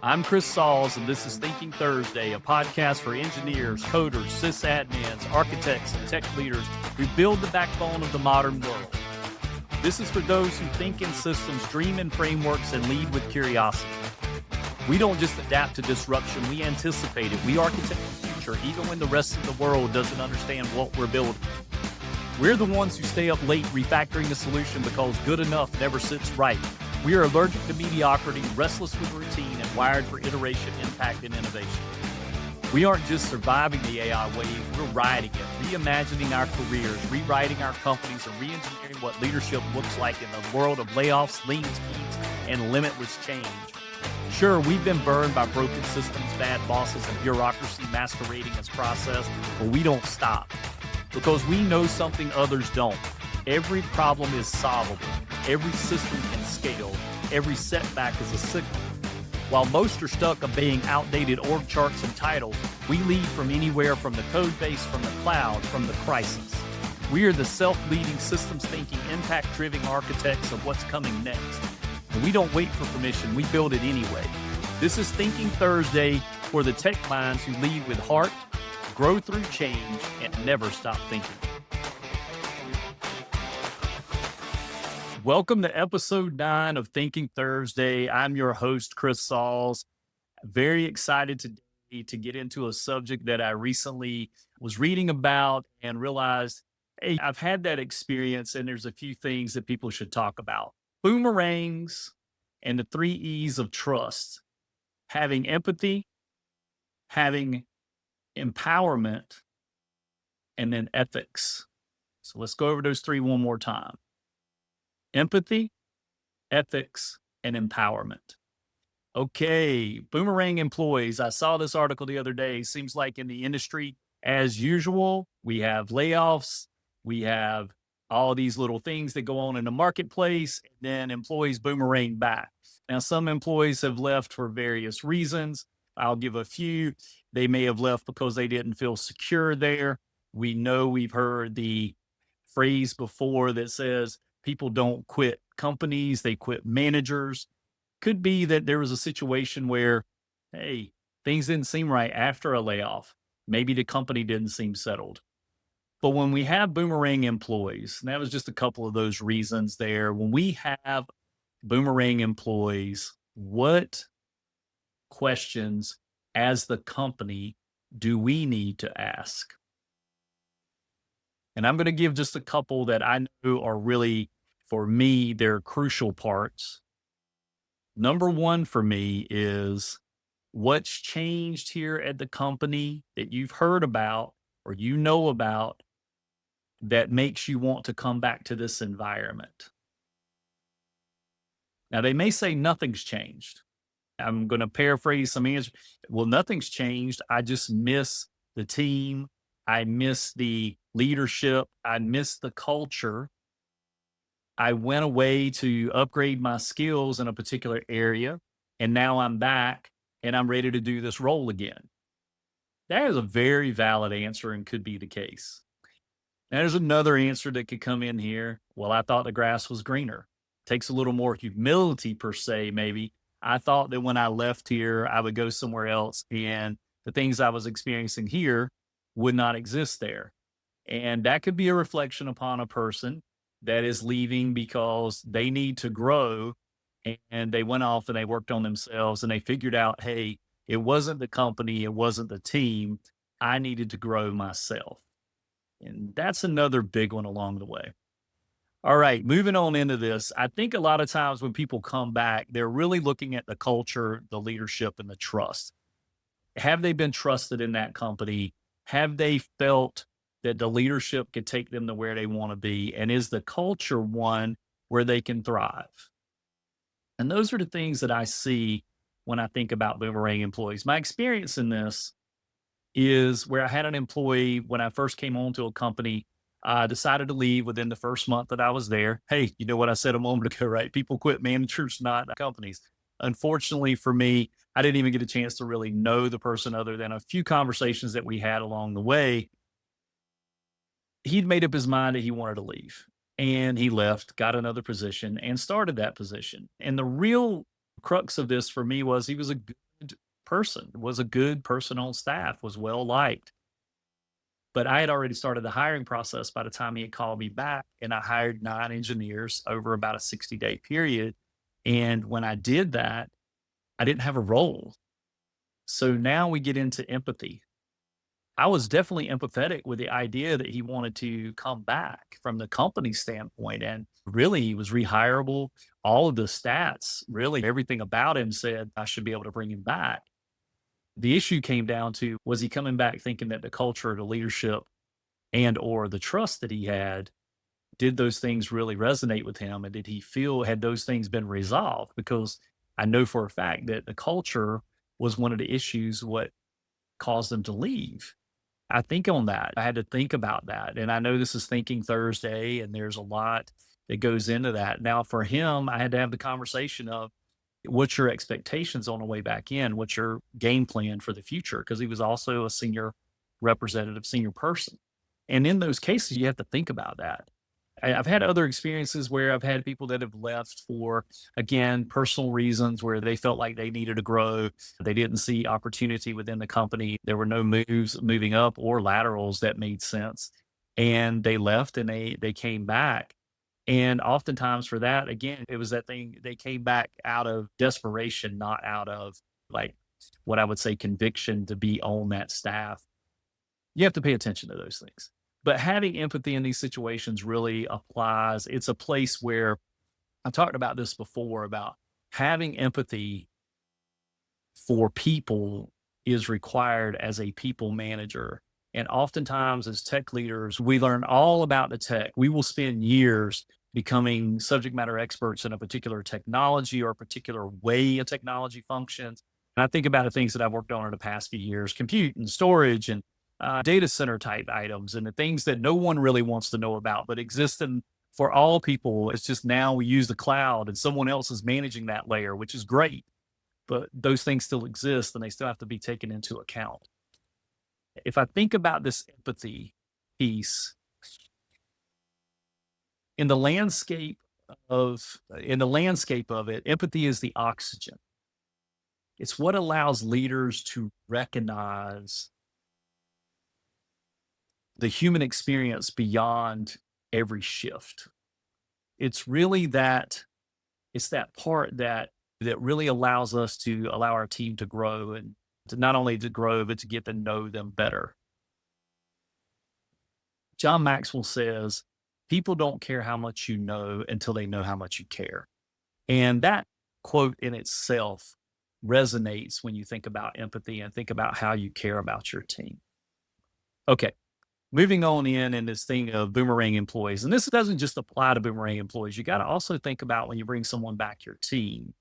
I'm Chris Sauls, and this is Thinking Thursday, a podcast for engineers, coders, sysadmins, architects, and tech leaders who build the backbone of the modern world. This is for those who think in systems, dream in frameworks, and lead with curiosity. We don't just adapt to disruption, we anticipate it. We architect the future, even when the rest of the world doesn't understand what we're building. We're the ones who stay up late refactoring a solution because good enough never sits right. We are allergic to mediocrity, restless with routine, and wired for iteration, impact, and innovation. We aren't just surviving the AI wave, we're riding it, reimagining our careers, rewriting our companies, and re-engineering what leadership looks like in the world of layoffs, lean teams, and limitless change. Sure, we've been burned by broken systems, bad bosses, and bureaucracy masquerading as process, but we don't stop. Because we know something others don't. Every problem is solvable. Every system can scale. Every setback is a signal. While most are stuck obeying outdated org charts and titles, we lead from anywhere, from the code base, from the cloud, from the crisis. We are the self-leading, systems-thinking, impact-driven architects of what's coming next. And we don't wait for permission, we build it anyway. This is Thinking Thursday for the tech minds who lead with heart, grow through change, and never stop thinking. Welcome to episode 9 of Thinking Thursday. I'm your host, Chris Sauls. Very excited today to get into a subject that I recently was reading about and realized, hey, I've had that experience and there's a few things that people should talk about. Boomerangs and the 3 E's of trust. Having empathy, having empowerment, and then ethics. So let's go over those 3 one more time. Empathy, ethics, and empowerment. Okay, Boomerang employees. I saw this article the other day. Seems like in the industry, as usual, we have layoffs. We have all these little things that go on in the marketplace, and then employees boomerang back. Now, some employees have left for various reasons. I'll give a few. They may have left because they didn't feel secure there. We know we've heard the phrase before that says people don't quit companies, they quit managers. Could be that there was a situation where, hey, things didn't seem right after a layoff. Maybe the company didn't seem settled. But when we have boomerang employees, and that was just a couple of those reasons there, when we have boomerang employees, what questions as the company do we need to ask? And I'm going to give just a couple that I know are really, for me, they're crucial parts. Number 1 for me is what's changed here at the company that you've heard about or you know about that makes you want to come back to this environment. Now, they may say nothing's changed. I'm going to paraphrase some answers. Well, nothing's changed. I just miss the team. I miss the leadership. I miss the culture. I went away to upgrade my skills in a particular area, and now I'm back and I'm ready to do this role again. That is a very valid answer and could be the case. Now, there's another answer that could come in here. Well, I thought the grass was greener. Takes a little more humility per se, maybe. I thought that when I left here, I would go somewhere else and the things I was experiencing here would not exist there. And that could be a reflection upon a person that is leaving because they need to grow, and they went off and they worked on themselves and they figured out, hey, it wasn't the company, it wasn't the team. I needed to grow myself. And that's another big one along the way. All right, moving on into this. I think a lot of times when people come back, they're really looking at the culture, the leadership, and the trust. Have they been trusted in that company? Have they felt that the leadership could take them to where they want to be? And is the culture one where they can thrive? And those are the things that I see when I think about boomerang employees. My experience in this is where I had an employee when I first came on to a company. I decided to leave within the first month that I was there. Hey, you know what I said a moment ago, right? People quit managers, not companies. Unfortunately for me, I didn't even get a chance to really know the person other than a few conversations that we had along the way. He'd made up his mind that he wanted to leave, and he left, got another position, and started that position. And the real Crux of this for me was he was a good person, was a good person on staff, was well liked. But I had already started the hiring process by the time he had called me back, and I hired 9 engineers over about a 60-day period. And when I did that, I didn't have a role. So now we get into empathy. I was definitely empathetic with the idea that he wanted to come back from the company standpoint. And really, he was rehireable. All of the stats, really, everything about him said I should be able to bring him back. The issue came down to, was he coming back thinking that the culture, the leadership, and or the trust that he had, did those things really resonate with him? And did he feel, had those things been resolved? Because I know for a fact that the culture was one of the issues what caused them to leave. I think on that. I had to think about that. And I know this is Thinking Thursday, and there's a lot that goes into that. Now, for him, I had to have the conversation of, what's your expectations on the way back in? What's your game plan for the future? Because he was also a senior representative, senior person. And in those cases, you have to think about that. I've had other experiences where I've had people that have left for, again, personal reasons where they felt like they needed to grow. They didn't see opportunity within the company. There were no moves moving up or laterals that made sense. And they left and they came back. And oftentimes for that, again, it was that thing, they came back out of desperation, not out of like what I would say conviction to be on that staff. You have to pay attention to those things. But having empathy in these situations really applies. It's a place where I talked about this before about having empathy for people is required as a people manager. And oftentimes, as tech leaders, we learn all about the tech. We will spend years becoming subject matter experts in a particular technology or a particular way a technology functions. And I think about the things that I've worked on in the past few years, compute and storage and data center type items and the things that no one really wants to know about, but exist in for all people. It's just now we use the cloud and someone else is managing that layer, which is great. But those things still exist and they still have to be taken into account. If I think about this empathy piece in the landscape of it, empathy is the oxygen. It's what allows leaders to recognize the human experience beyond every shift. It's really that, it's that part that really allows us to allow our team to grow, and to not only to grow, but to get to know them better. John Maxwell says, people don't care how much you know until they know how much you care. And that quote in itself resonates when you think about empathy and think about how you care about your team. Okay. Moving on in this thing of boomerang employees, and this doesn't just apply to boomerang employees. You got to also think about when you bring someone back your team.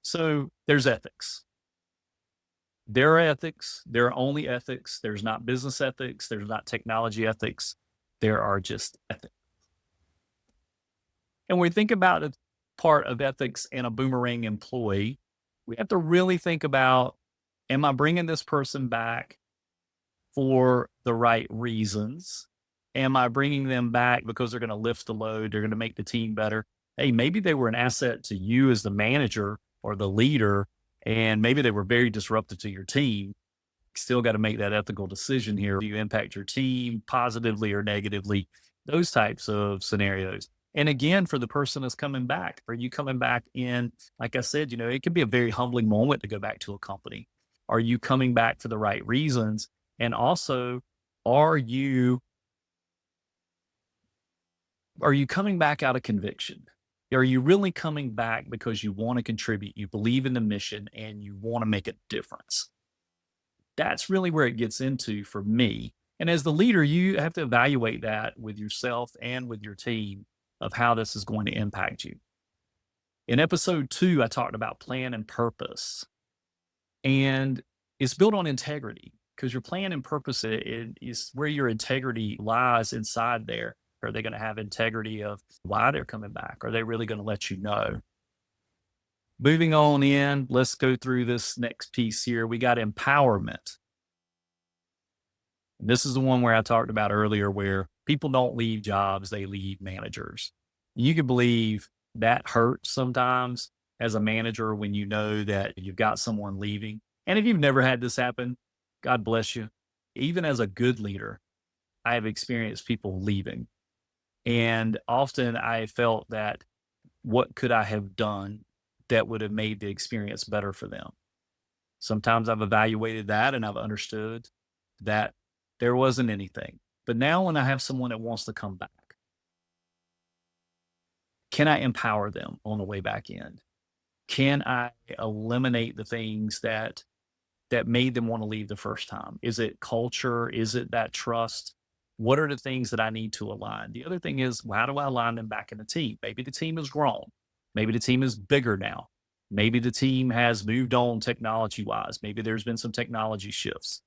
So there's ethics. There are ethics. There are only ethics. There's not business ethics. There's not technology ethics. There are just ethics. And when we think about a part of ethics in a boomerang employee, we have to really think about, am I bringing this person back for the right reasons? Am I bringing them back because they're going to lift the load? They're going to make the team better. Hey, maybe they were an asset to you as the manager or the leader, and maybe they were very disruptive to your team. Still got to make that ethical decision here. Do you impact your team positively or negatively? Those types of scenarios. And again, for the person that's coming back, are you coming back in, like I said, it can be a very humbling moment to go back to a company. Are you coming back for the right reasons? And also, are you coming back out of conviction? Are you really coming back because you want to contribute, you believe in the mission, and you want to make a difference? That's really where it gets into for me. And as the leader, you have to evaluate that with yourself and with your team of how this is going to impact you. In episode 2, I talked about plan and purpose. And it's built on integrity, because your plan and purpose is where your integrity lies inside there. Are they going to have integrity of why they're coming back? Are they really going to let you know? Moving on in, let's go through this next piece here. We got empowerment. And this is the one where I talked about earlier, where people don't leave jobs, they leave managers. You can believe that hurts sometimes, as a manager when you know that you've got someone leaving. And if you've never had this happen, God bless you. Even as a good leader, I have experienced people leaving. And often I felt that what could I have done that would have made the experience better for them? Sometimes I've evaluated that and I've understood that there wasn't anything. But now when I have someone that wants to come back, can I empower them on the way back in? Can I eliminate the things that made them want to leave the first time? Is it culture? Is it that trust? What are the things that I need to align? The other thing is, well, how do I align them back in the team? Maybe the team has grown. Maybe the team is bigger now. Maybe the team has moved on technology wise. Maybe there's been some technology shifts.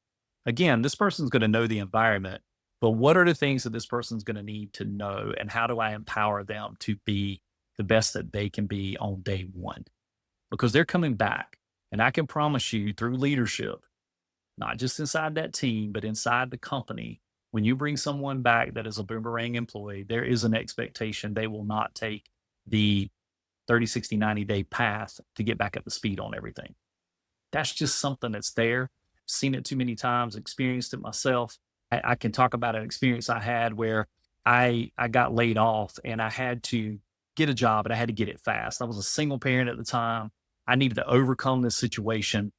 Again, this person's going to know the environment, but what are the things that this person's going to need to know? And how do I empower them to be the best that they can be on day one? Because they're coming back. And I can promise you through leadership, not just inside that team, but inside the company, when you bring someone back that is a boomerang employee, there is an expectation they will not take the 30, 60, 90-day path to get back up to speed on everything. That's just something that's there. Seen it too many times, experienced it myself. I can talk about an experience I had where I got laid off and I had to get a job and I had to get it fast. I was a single parent at the time. I needed to overcome this situation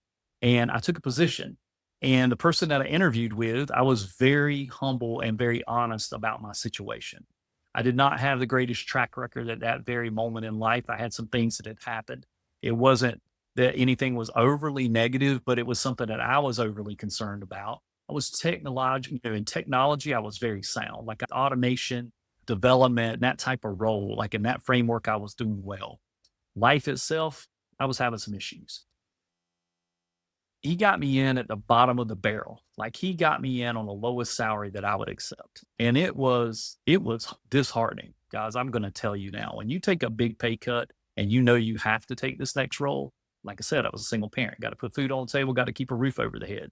and I took a position. And the person that I interviewed with, I was very humble and very honest about my situation. I did not have the greatest track record at that very moment in life. I had some things that had happened. It wasn't that anything was overly negative, but it was something that I was overly concerned about. I was in technology, I was very sound, like automation, development, that type of role, like in that framework, I was doing well. Life itself, I was having some issues. He got me in at the bottom of the barrel. Like he got me in on the lowest salary that I would accept. And it was disheartening. Guys, I'm going to tell you now, when you take a big pay cut and you know you have to take this next role, like I said, I was a single parent, got to put food on the table, got to keep a roof over the head.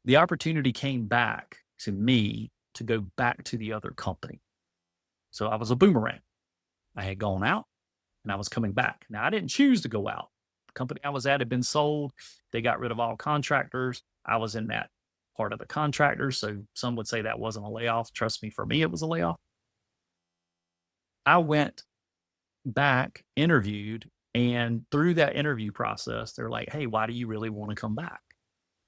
The opportunity came back to me to go back to the other company. So I was a boomerang. I had gone out and I was coming back. Now I didn't choose to go out. The company I was at had been sold. They got rid of all contractors. I was in that part of the contractors. So some would say that wasn't a layoff. Trust me, for me, it was a layoff. I went back, interviewed, and through that interview process, they're like, "Hey, why do you really want to come back?"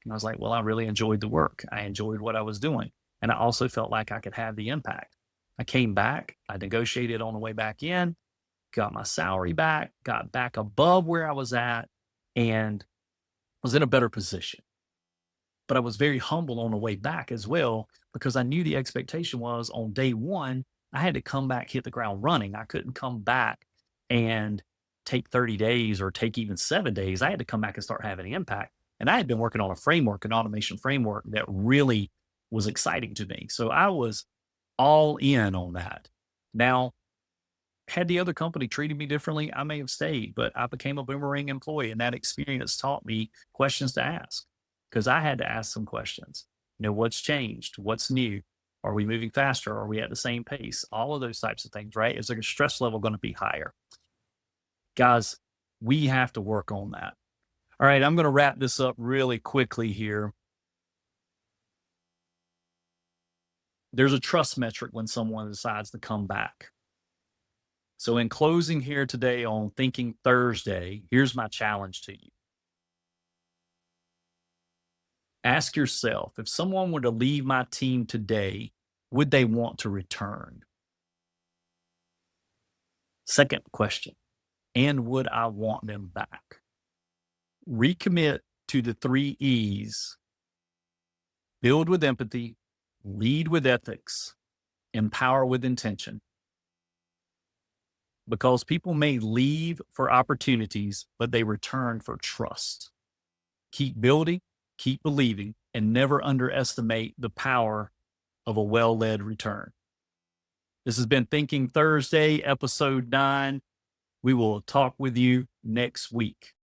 And I was like, "Well, I really enjoyed the work. I enjoyed what I was doing. And I also felt like I could have the impact." I came back, I negotiated on the way back in, got my salary back, got back above where I was at, and was in a better position. But I was very humble on the way back as well, because I knew the expectation was on day one, I had to come back, hit the ground running. I couldn't come back and take 30 days or take even 7 days. I had to come back and start having an impact. And I had been working on a framework, an automation framework that really was exciting to me. So I was all in on that. Now, had the other company treated me differently, I may have stayed, but I became a boomerang employee, and that experience taught me questions to ask, because I had to ask some questions. What's changed? What's new? Are we moving faster? Are we at the same pace? All of those types of things, right? Is their stress level going to be higher? Guys, we have to work on that. All right, I'm going to wrap this up really quickly here. There's a trust metric when someone decides to come back. So in closing here today on Thinking Thursday, here's my challenge to you. Ask yourself, if someone were to leave my team today, would they want to return? Second question, and would I want them back? Recommit to the 3 E's: build with empathy, lead with ethics, empower with intention. Because people may leave for opportunities, but they return for trust. Keep building, keep believing, and never underestimate the power of a well-led return. This has been Thinking Thursday, episode 9. We will talk with you next week.